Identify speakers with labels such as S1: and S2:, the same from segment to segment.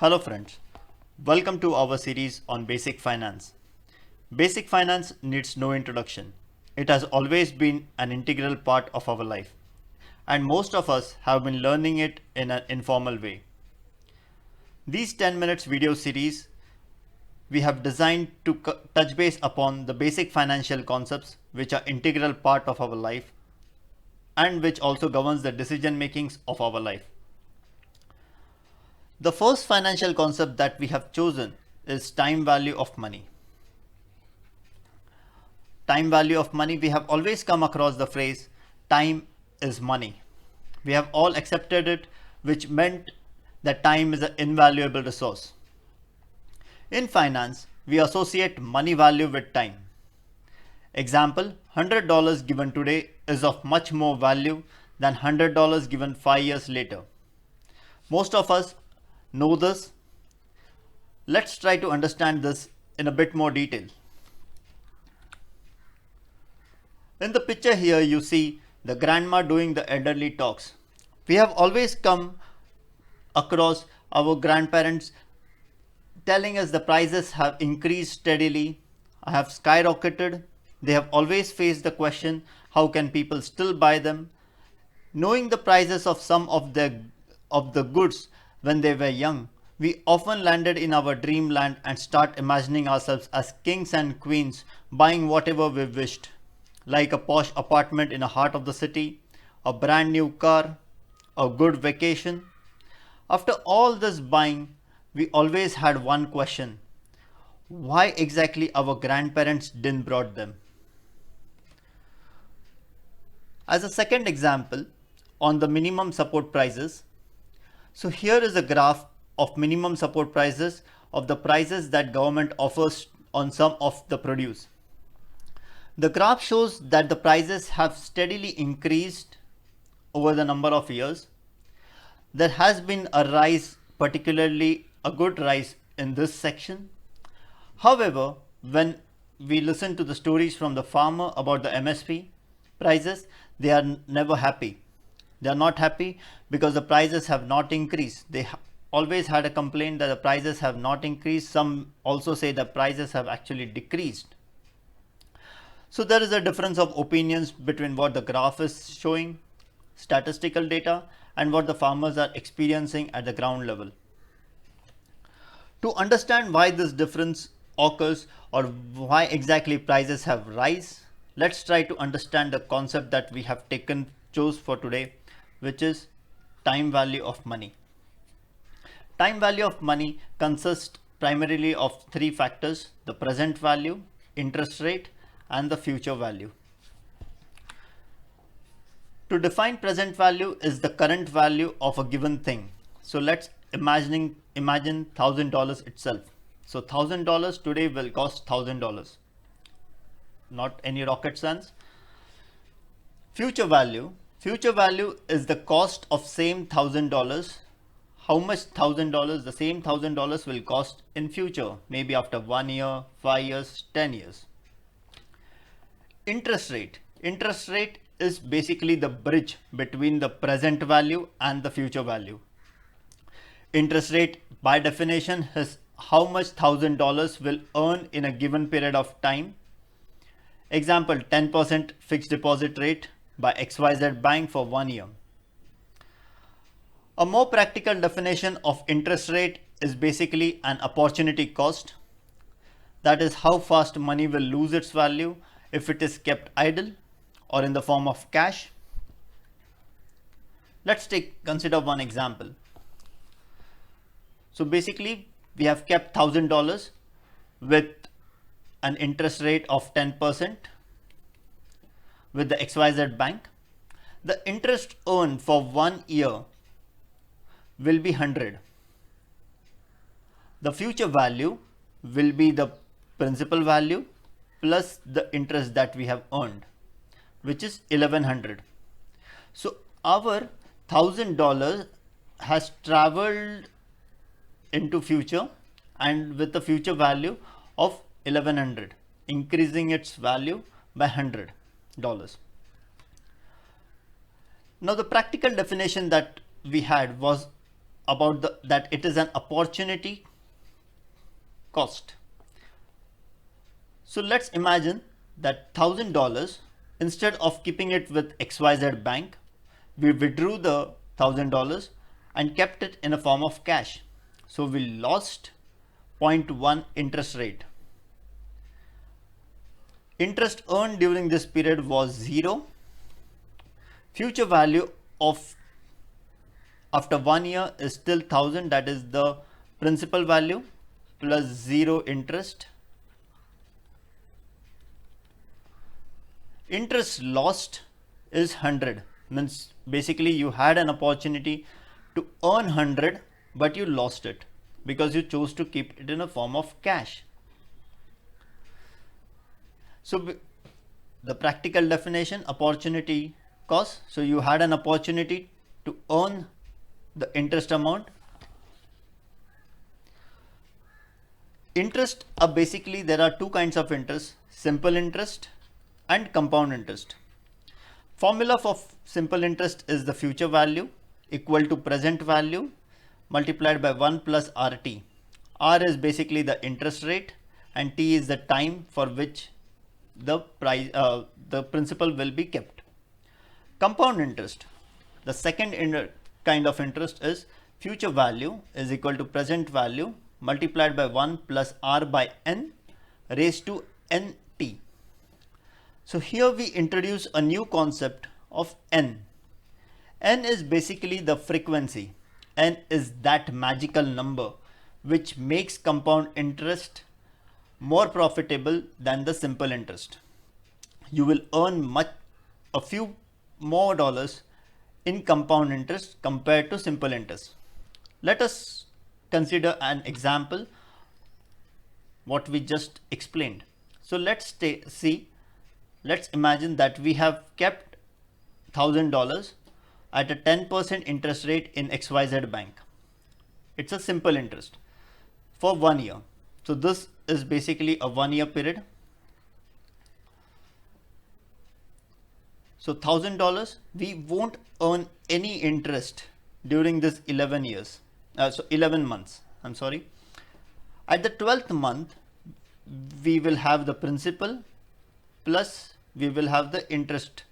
S1: Hello friends, welcome to our series on basic finance. Basic finance needs no introduction. It has always been an integral part of our life, and most of us have been learning it in an informal way. These 10 minutes video series we have designed to touch base upon the basic financial concepts which are integral part of our life and which also governs the decision makings of our life. The first financial concept that we have chosen is time value of money. Time value of money, we have always come across the phrase time is money. We have all accepted it, which meant that time is an invaluable resource. In finance, we associate money value with time. Example, $100 given today is of much more value than $100 given 5 years later. Most of us know this. Let's try to understand this in a bit more detail. In the picture here, you see the grandma doing the elderly talks. We have always come across our grandparents telling us the prices have increased steadily, have skyrocketed. They have always faced the question, how can people still buy them? Knowing the prices of some of the goods when they were young, we often landed in our dreamland and start imagining ourselves as kings and queens buying whatever we wished, like a posh apartment in the heart of the city, a brand new car, a good vacation. After all this buying, we always had one question: why exactly our grandparents didn't brought them? As a second example, on the minimum support prices, so here is a graph of minimum support prices of the prices that government offers on some of the produce. The graph shows that the prices have steadily increased over the number of years. There has been a rise, particularly a good rise in this section. However, when we listen to the stories from the farmer about the MSP prices, they are never happy. They are not happy because the prices have not increased. They always had a complaint that the prices have not increased. Some also say the prices have actually decreased. So there is a difference of opinions between what the graph is showing, statistical data, and what the farmers are experiencing at the ground level. To understand why this difference occurs or why exactly prices have rise, let's try to understand the concept that we have chose for today, which is time value of money. Time value of money consists primarily of three factors: the present value, interest rate, and the future value. To define present value is the current value of a given thing. So let's imagine $1,000 itself. So $1,000 today will cost $1,000. Not any rocket science. Future value is the cost of same $1,000. How much $1,000 the same $1,000 will cost in future, maybe after 1 year, 5 years, 10 years. Interest rate is basically the bridge between the present value and the future value. Interest rate by definition is how much $1,000 will earn in a given period of time. Example, 10% fixed deposit rate by XYZ bank for 1 year. A more practical definition of interest rate is basically an opportunity cost. That is how fast money will lose its value if it is kept idle or in the form of cash. Let's consider one example. So basically we have kept $1,000 with an interest rate of 10% with the XYZ bank. The interest earned for 1 year will be 100. The future value will be the principal value plus the interest that we have earned, which is 1100. So our $1,000 has traveled into future and with the future value of 1100, increasing its value by $100. Now the practical definition that we had was about that it is an opportunity cost. So let's imagine that $1,000, instead of keeping it with XYZ bank, we withdrew the $1,000 and kept it in a form of cash. So we lost 0.1 interest rate. Interest earned during this period was 0. Future value of after 1 year is still 1,000, that is the principal value plus 0 interest. Interest lost is 100, means basically you had an opportunity to earn 100 but you lost it because you chose to keep it in a form of cash. So the practical definition, opportunity cost. So you had an opportunity to earn the interest amount. Interest are basically, there are two kinds of interest: simple interest and compound interest. Formula for simple interest is the future value equal to present value multiplied by 1 plus RT. R is basically the interest rate and T is the time for which the principal will be kept. Compound interest, the second kind of interest, is future value is equal to present value multiplied by 1 plus R by N raised to NT. So here we introduce a new concept of N. N is basically the frequency. N is that magical number which makes compound interest more profitable than the simple interest. You will earn a few more dollars in compound interest compared to simple interest. Let us consider an example what we just explained. So let's imagine that we have kept $1,000 at a 10% interest rate in XYZ bank. It's a simple interest for 1 year. So this is basically a 1 year period. So $1,000, we won't earn any interest during this 11 months. I'm sorry. At the 12th month, we will have the principal plus we will have the interest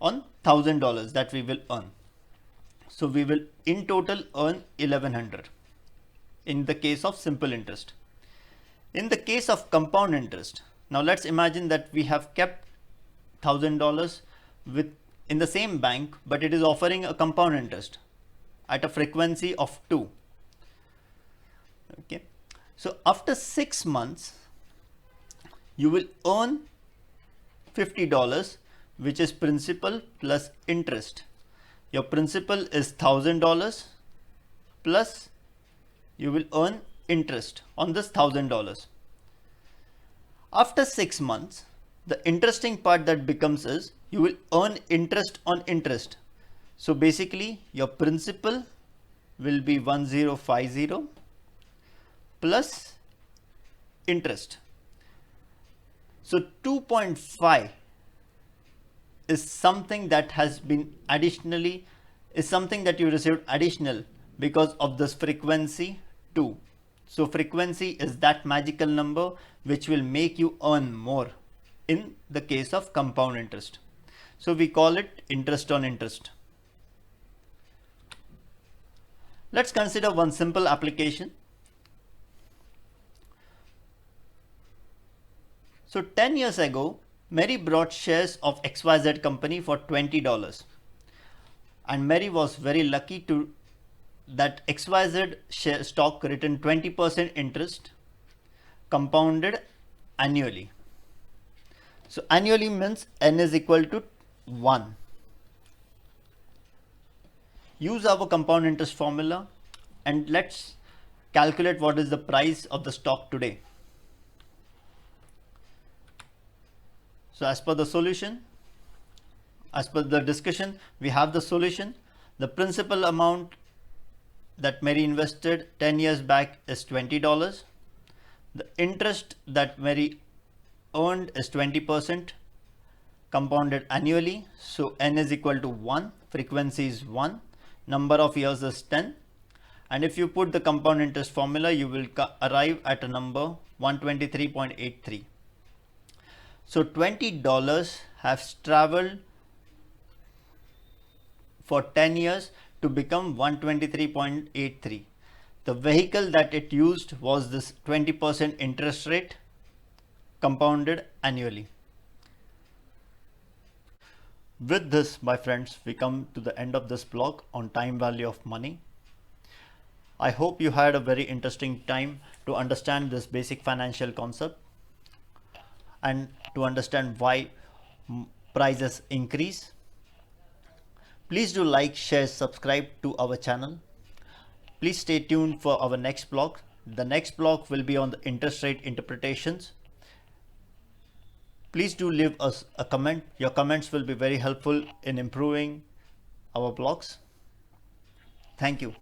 S1: on $1,000 that we will earn. So we will in total earn 1,100 in the case of simple interest. In the case of compound interest, now let's imagine that we have kept $1,000 in the same bank, but it is offering a compound interest at a frequency of 2. Okay, so after 6 months, you will earn $50, which is principal plus interest. Your principal is $1,000 plus you will earn interest on this $1,000. After 6 months, the interesting part that becomes is you will earn interest on interest. So basically your principal will be 1050 plus interest. So 2.5 is something that has been something that you received additional because of this frequency 2. So frequency is that magical number which will make you earn more in the case of compound interest. So we call it interest on interest. Let's consider one simple application. So 10 years ago, Mary bought shares of XYZ company for $20. And Mary was very lucky that XYZ share stock returned 20% interest compounded annually. So annually means N is equal to 1. Use our compound interest formula and let's calculate what is the price of the stock today. So as per the solution, as per the discussion, we have the solution. The principal amount that Mary invested 10 years back is $20. The interest that Mary earned is 20% compounded annually. So N is equal to 1, frequency is 1. number of years is 10, and if you put the compound interest formula, you will arrive at a number 123.83. So $20 has traveled for 10 years to become 123.83. The vehicle that it used was this 20% interest rate compounded annually. With this, my friends, we come to the end of this blog on time value of money. I hope you had a very interesting time to understand this basic financial concept and to understand why prices increase. Please do like, share, subscribe to our channel. Please stay tuned for our next blog. The next blog will be on the interest rate interpretations. Please do leave us a comment. Your comments will be very helpful in improving our blogs. Thank you.